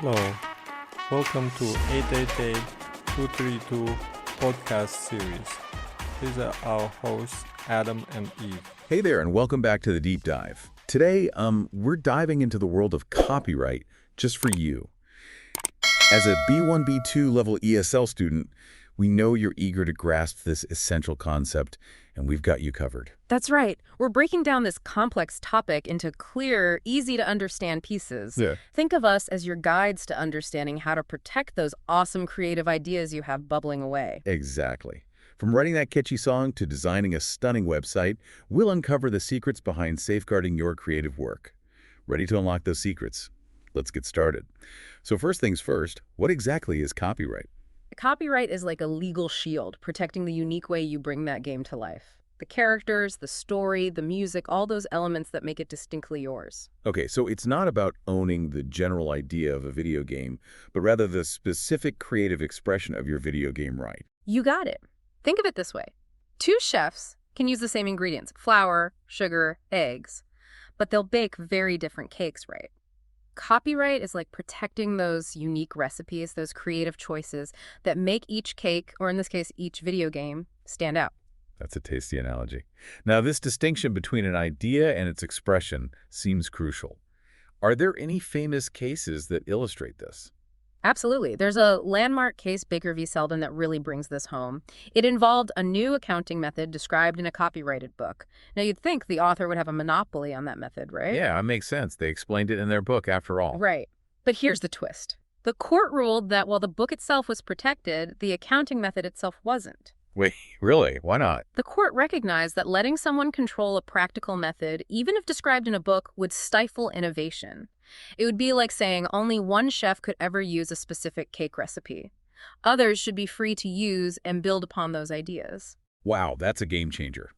Hello, welcome to 888-232 podcast series. These are our hosts, Adam and Eve. Hey there, and welcome back to the Deep Dive. Today, we're diving into the world of copyright just for you. As a B1, B2 level ESL student, we know you're eager to grasp this essential concept, and we've got you covered. That's right. We're breaking down this complex topic into clear, easy-to-understand pieces. Yeah. Think of us as your guides to understanding how to protect those awesome creative ideas you have bubbling away. Exactly. From writing that catchy song to designing a stunning website, we'll uncover the secrets behind safeguarding your creative work. Ready to unlock those secrets? Let's get started. So first things first, what exactly is copyright? Copyright is like a legal shield, protecting the unique way you bring that game to life. The characters, the story, the music, all those elements that make it distinctly yours. Okay, so it's not about owning the general idea of a video game, but rather the specific creative expression of your video game, right? You got it. Think of it this way. Two chefs can use the same ingredients, flour, sugar, eggs, but they'll bake very different cakes, right? Copyright is like protecting those unique recipes, those creative choices that make each cake, or in this case, each video game, stand out. That's a tasty analogy. Now, this distinction between an idea and its expression seems crucial. Are there any famous cases that illustrate this? Absolutely. There's a landmark case, Baker v. Selden, that really brings this home. It involved a new accounting method described in a copyrighted book. Now, you'd think the author would have a monopoly on that method, right? Yeah, it makes sense. They explained it in their book after all. Right. But here's the twist. The court ruled that while the book itself was protected, the accounting method itself wasn't. Wait, really? Why not? The court recognized that letting someone control a practical method, even if described in a book, would stifle innovation. It would be like saying only one chef could ever use a specific cake recipe. Others should be free to use and build upon those ideas. Wow, that's a game changer.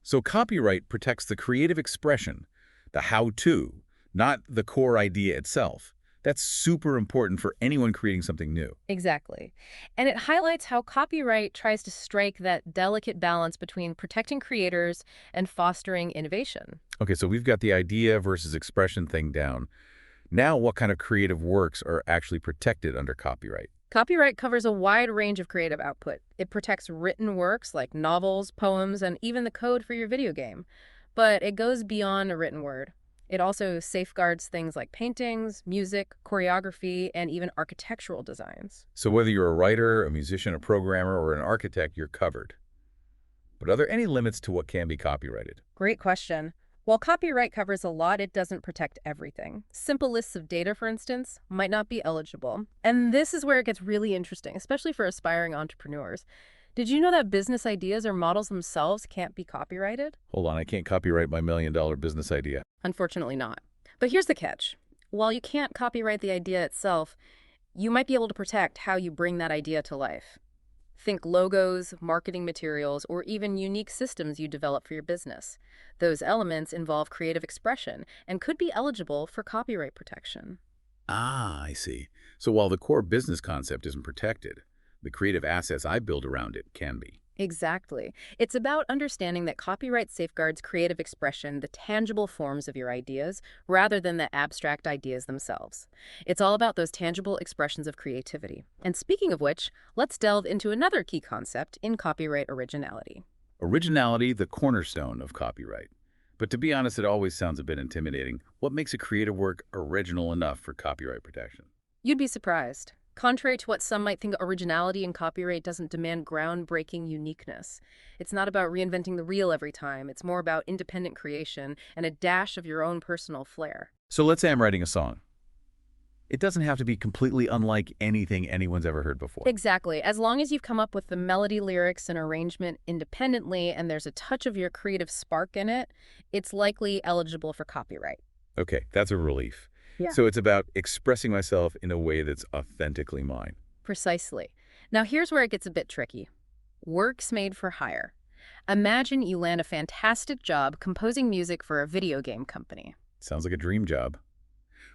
So copyright protects the creative expression, the how-to, not the core idea itself. That's super important for anyone creating something new. Exactly. And it highlights how copyright tries to strike that delicate balance between protecting creators and fostering innovation. Okay, so we've got the idea versus expression thing down. Now, what kind of creative works are actually protected under copyright? Copyright covers a wide range of creative output. It protects written works like novels, poems, and even the code for your video game. But it goes beyond a written word. It also safeguards things like paintings, music, choreography, and even architectural designs. So whether you're a writer, a musician, a programmer, or an architect, you're covered. But are there any limits to what can be copyrighted? Great question. While copyright covers a lot, it doesn't protect everything. Simple lists of data, for instance, might not be eligible. And this is where it gets really interesting, especially for aspiring entrepreneurs. Did you know that business ideas or models themselves can't be copyrighted? Hold on, I can't copyright my million-dollar business idea. Unfortunately not. But here's the catch. While you can't copyright the idea itself, you might be able to protect how you bring that idea to life. Think logos, marketing materials, or even unique systems you develop for your business. Those elements involve creative expression and could be eligible for copyright protection. Ah, I see. So while the core business concept isn't protected, the creative assets I build around it can be. Exactly. It's about understanding that copyright safeguards creative expression, the tangible forms of your ideas, rather than the abstract ideas themselves. It's all about those tangible expressions of creativity. And speaking of which, let's delve into another key concept in copyright originality. Originality, the cornerstone of copyright. But to be honest, it always sounds a bit intimidating. What makes a creative work original enough for copyright protection? You'd be surprised. Contrary to what some might think, originality in copyright doesn't demand groundbreaking uniqueness. It's not about reinventing the wheel every time. It's more about independent creation and a dash of your own personal flair. So let's say I'm writing a song. It doesn't have to be completely unlike anything anyone's ever heard before. Exactly. As long as you've come up with the melody, lyrics, and arrangement independently, and there's a touch of your creative spark in it, it's likely eligible for copyright. Okay, that's a relief. Yeah. So it's about expressing myself in a way that's authentically mine. Precisely. Now here's where it gets a bit tricky. Works made for hire. Imagine you land a fantastic job composing music for a video game company. Sounds like a dream job.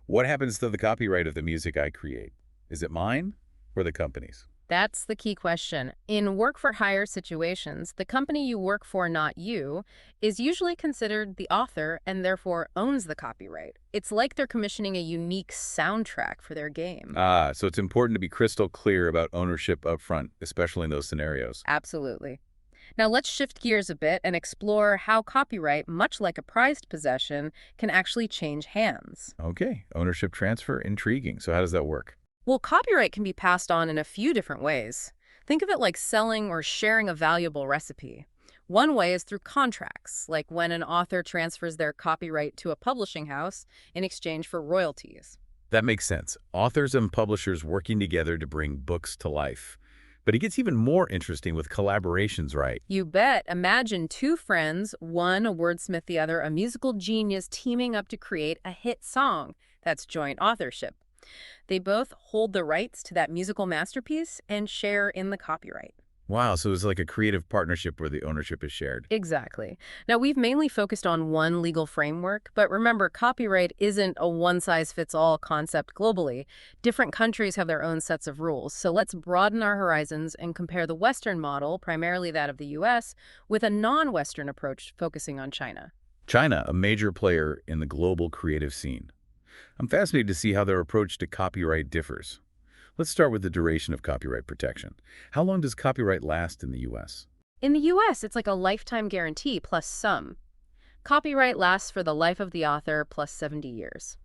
What happens to the copyright of the music I create? Is it mine or the company's? That's the key question. In work-for-hire situations, the company you work for, not you, is usually considered the author and therefore owns the copyright. It's like they're commissioning a unique soundtrack for their game. Ah, so it's important to be crystal clear about ownership up front, especially in those scenarios. Absolutely. Now let's shift gears a bit and explore how copyright, much like a prized possession, can actually change hands. Okay, ownership transfer, intriguing. So how does that work? Well, copyright can be passed on in a few different ways. Think of it like selling or sharing a valuable recipe. One way is through contracts, like when an author transfers their copyright to a publishing house in exchange for royalties. That makes sense. Authors and publishers working together to bring books to life. But it gets even more interesting with collaborations, right? You bet. Imagine two friends, one a wordsmith, the other a musical genius, teaming up to create a hit song. That's joint authorship. They both hold the rights to that musical masterpiece and share in the copyright. Wow, so it's like a creative partnership where the ownership is shared. Exactly. Now, we've mainly focused on one legal framework, but remember, copyright isn't a one-size-fits-all concept globally. Different countries have their own sets of rules, so let's broaden our horizons and compare the Western model, primarily that of the U.S., with a non-Western approach focusing on China. China, a major player in the global creative scene. I'm fascinated to see how their approach to copyright differs. Let's start with the duration of copyright protection. How long does copyright last in the U.S.? In the U.S., it's like a lifetime guarantee plus some. Copyright lasts for the life of the author plus 70 years.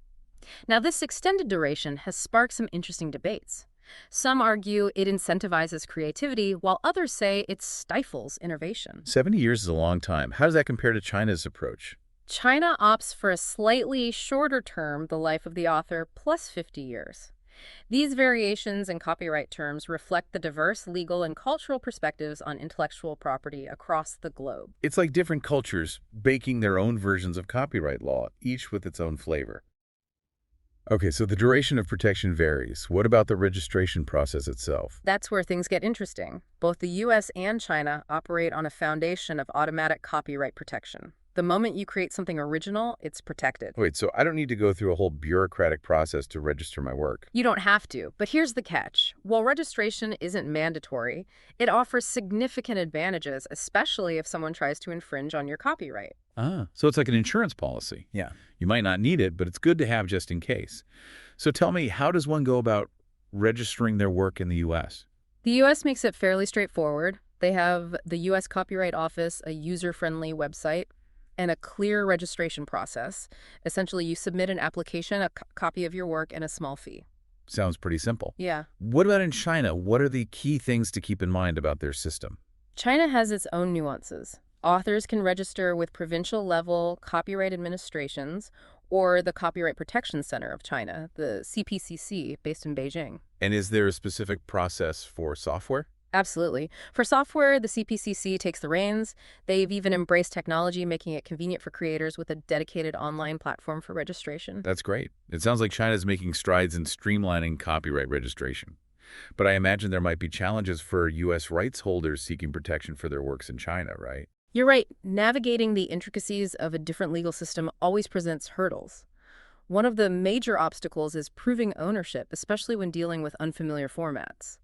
Now, this extended duration has sparked some interesting debates. Some argue it incentivizes creativity, while others say it stifles innovation. 70 years is a long time. How does that compare to China's approach? China opts for a slightly shorter term, the life of the author, plus 50 years. These variations in copyright terms reflect the diverse legal and cultural perspectives on intellectual property across the globe. It's like different cultures baking their own versions of copyright law, each with its own flavor. Okay, so the duration of protection varies. What about the registration process itself? That's where things get interesting. Both the U.S. and China operate on a foundation of automatic copyright protection. The moment you create something original, it's protected. Wait, so I don't need to go through a whole bureaucratic process to register my work? You don't have to, but here's the catch. While registration isn't mandatory, it offers significant advantages, especially if someone tries to infringe on your copyright. Ah, so it's like an insurance policy. Yeah. You might not need it, but it's good to have just in case. So tell me, how does one go about registering their work in the U.S.? The U.S. makes it fairly straightforward. They have the U.S. Copyright Office, a user-friendly website, and a clear registration process. Essentially, you submit an application, a copy of your work, and a small fee. Sounds pretty simple. Yeah. What about in China? What are the key things to keep in mind about their system? China has its own nuances. Authors can register with provincial-level copyright administrations or the Copyright Protection Center of China, the CPCC, based in Beijing. And is there a specific process for software? Absolutely. For software, the CPCC takes the reins. They've even embraced technology, making it convenient for creators with a dedicated online platform for registration. That's great. It sounds like China's making strides in streamlining copyright registration. But I imagine there might be challenges for U.S. rights holders seeking protection for their works in China, right? You're right. Navigating the intricacies of a different legal system always presents hurdles. One of the major obstacles is proving ownership, especially when dealing with unfamiliar formats.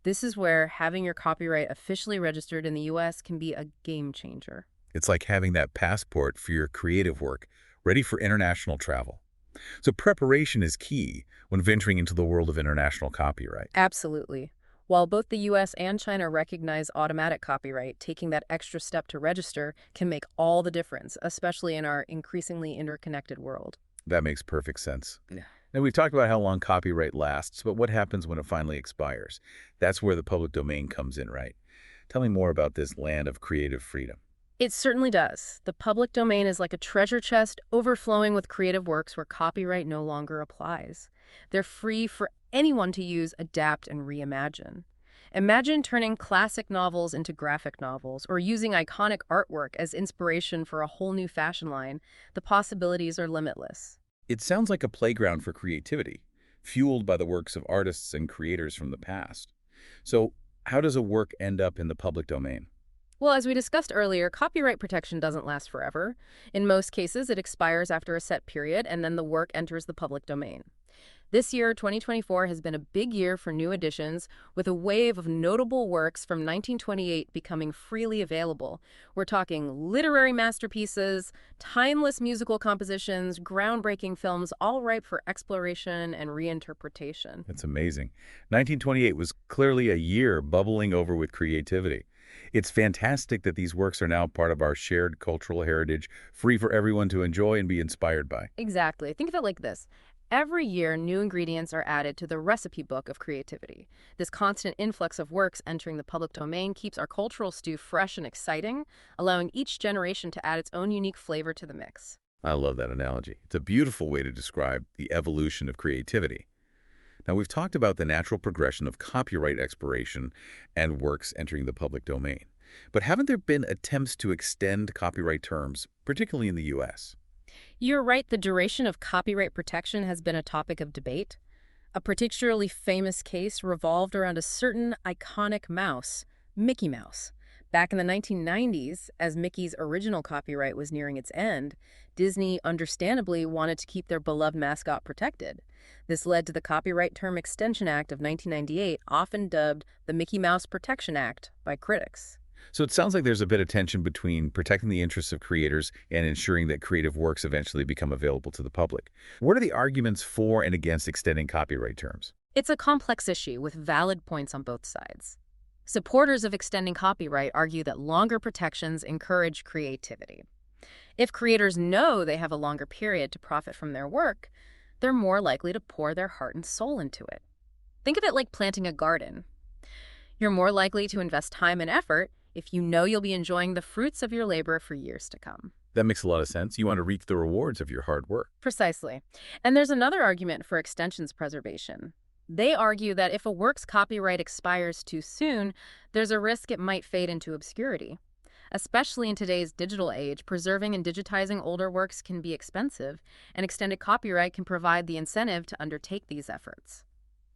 This is where having your copyright officially registered in the U.S. can be a game changer. It's like having that passport for your creative work, ready for international travel. So preparation is key when venturing into the world of international copyright. Absolutely. While both the U.S. and China recognize automatic copyright, taking that extra step to register can make all the difference, especially in our increasingly interconnected world. That makes perfect sense. Yeah. Now, we've talked about how long copyright lasts, but what happens when it finally expires? That's where the public domain comes in, right? Tell me more about this land of creative freedom. It certainly does. The public domain is like a treasure chest overflowing with creative works where copyright no longer applies. They're free for anyone to use, adapt, and reimagine. Imagine turning classic novels into graphic novels or using iconic artwork as inspiration for a whole new fashion line. The possibilities are limitless. It sounds like a playground for creativity, fueled by the works of artists and creators from the past. So, how does a work end up in the public domain? Well, as we discussed earlier, copyright protection doesn't last forever. In most cases, it expires after a set period, and then the work enters the public domain. This year, 2024, has been a big year for new editions, with a wave of notable works from 1928 becoming freely available. We're talking literary masterpieces, timeless musical compositions, groundbreaking films, all ripe for exploration and reinterpretation. That's amazing. 1928 was clearly a year bubbling over with creativity. It's fantastic that these works are now part of our shared cultural heritage, free for everyone to enjoy and be inspired by. Exactly. Think of it like this. Every year, new ingredients are added to the recipe book of creativity. This constant influx of works entering the public domain keeps our cultural stew fresh and exciting, allowing each generation to add its own unique flavor to the mix. I love that analogy. It's a beautiful way to describe the evolution of creativity. Now, we've talked about the natural progression of copyright expiration and works entering the public domain. But haven't there been attempts to extend copyright terms, particularly in the U.S.? You're right, the duration of copyright protection has been a topic of debate. A particularly famous case revolved around a certain iconic mouse, Mickey Mouse. Back in the 1990s, as Mickey's original copyright was nearing its end, Disney understandably wanted to keep their beloved mascot protected. This led to the Copyright Term Extension Act of 1998, often dubbed the Mickey Mouse Protection Act by critics. So it sounds like there's a bit of tension between protecting the interests of creators and ensuring that creative works eventually become available to the public. What are the arguments for and against extending copyright terms? It's a complex issue with valid points on both sides. Supporters of extending copyright argue that longer protections encourage creativity. If creators know they have a longer period to profit from their work, they're more likely to pour their heart and soul into it. Think of it like planting a garden. You're more likely to invest time and effort if you know you'll be enjoying the fruits of your labor for years to come. That makes a lot of sense. You want to reap the rewards of your hard work. Precisely. And there's another argument for extensions preservation. They argue that if a work's copyright expires too soon, there's a risk it might fade into obscurity. Especially in today's digital age, preserving and digitizing older works can be expensive, and extended copyright can provide the incentive to undertake these efforts.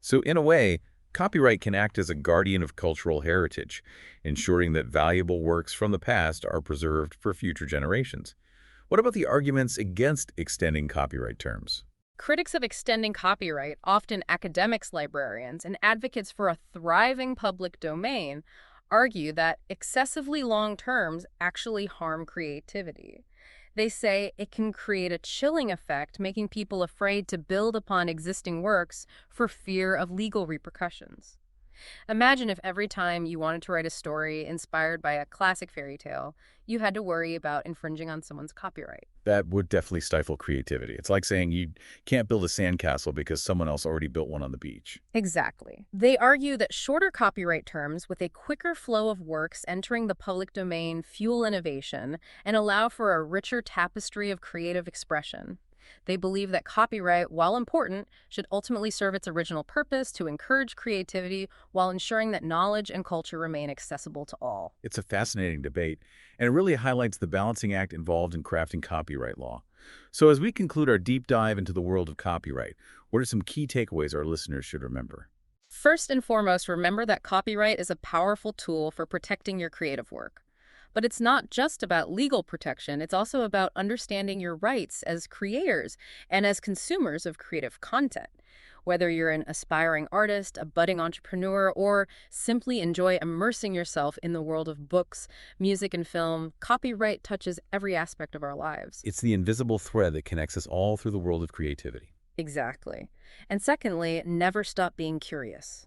So in a way, copyright can act as a guardian of cultural heritage, ensuring that valuable works from the past are preserved for future generations. What about the arguments against extending copyright terms? Critics of extending copyright, often academics, librarians, and advocates for a thriving public domain, argue that excessively long terms actually harm creativity. They say it can create a chilling effect, making people afraid to build upon existing works for fear of legal repercussions. Imagine if every time you wanted to write a story inspired by a classic fairy tale, you had to worry about infringing on someone's copyright. That would definitely stifle creativity. It's like saying you can't build a sandcastle because someone else already built one on the beach. Exactly. They argue that shorter copyright terms with a quicker flow of works entering the public domain fuel innovation and allow for a richer tapestry of creative expression. They believe that copyright, while important, should ultimately serve its original purpose to encourage creativity while ensuring that knowledge and culture remain accessible to all. It's a fascinating debate, and it really highlights the balancing act involved in crafting copyright law. So as we conclude our deep dive into the world of copyright, what are some key takeaways our listeners should remember? First and foremost, remember that copyright is a powerful tool for protecting your creative work. But it's not just about legal protection, it's also about understanding your rights as creators and as consumers of creative content. Whether you're an aspiring artist, a budding entrepreneur, or simply enjoy immersing yourself in the world of books, music, and film, copyright touches every aspect of our lives. It's the invisible thread that connects us all through the world of creativity. Exactly. And secondly, never stop being curious.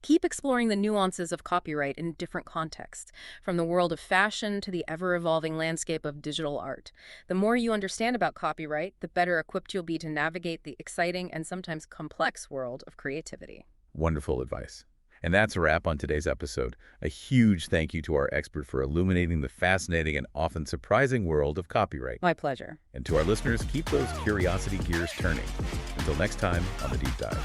Keep exploring the nuances of copyright in different contexts, from the world of fashion to the ever-evolving landscape of digital art. The more you understand about copyright, the better equipped you'll be to navigate the exciting and sometimes complex world of creativity. Wonderful advice. And that's a wrap on today's episode. A huge thank you to our expert for illuminating the fascinating and often surprising world of copyright. My pleasure. And to our listeners, keep those curiosity gears turning. Until next time on The Deep Dive.